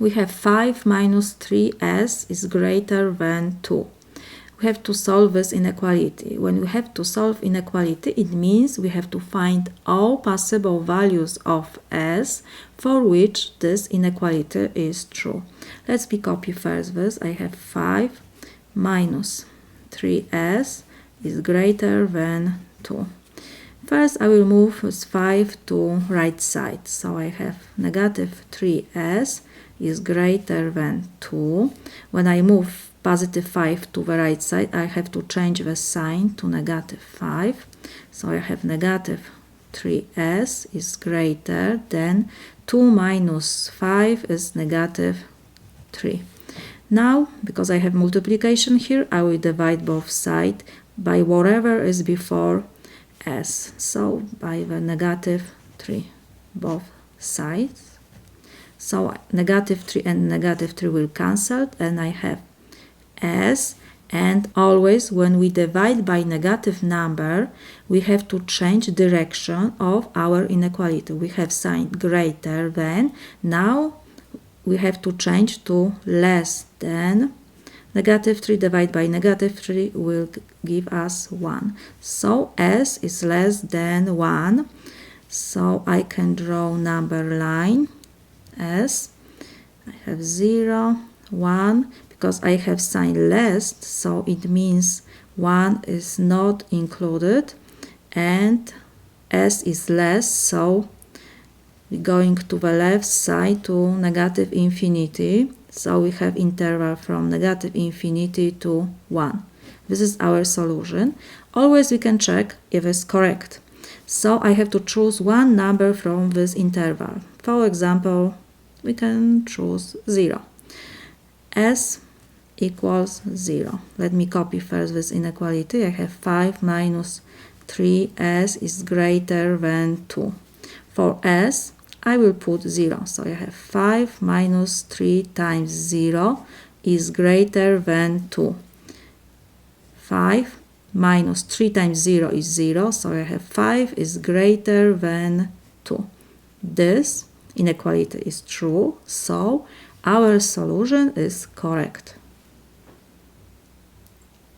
we have 5 minus 3s is greater than 2. We have to solve this inequality. When we have to solve inequality, it means we have to find all possible values of s for which this inequality is true. Let me copy first this. I have 5 minus 3s is greater than 2. First, I will move this 5 to right side. So I have negative 3s is greater than 2. When I move positive 5 to the right side, I have to change the sign to negative 5. So I have negative 3s is greater than 2 minus 5 is negative 3. Now, because I have multiplication here, I will divide both sides by whatever is before s. So by the negative 3, both sides. So negative 3 and negative 3 will cancel, and I have s, and always when we divide by negative number, we have to change direction of our inequality. We have sign greater than. Now we have to change to less than. Negative 3 divided by negative 3 will give us 1. So s is less than 1. So I can draw number line s. I have 0, 1. Because I have sign less, so it means 1 is not included, and s is less, so we're going to the left side to negative infinity. So we have interval from negative infinity to 1. This is our solution. Always we can check if it's correct. So I have to choose one number from this interval. For example, we can choose 0. S equals 0. Let me copy first this inequality. I have 5 minus 3s is greater than 2. For s, I will put 0. So I have 5 minus 3 times 0 is greater than 2. 5 minus 3 times 0 is 0. So I have 5 is greater than 2. This inequality is true. So our solution is correct.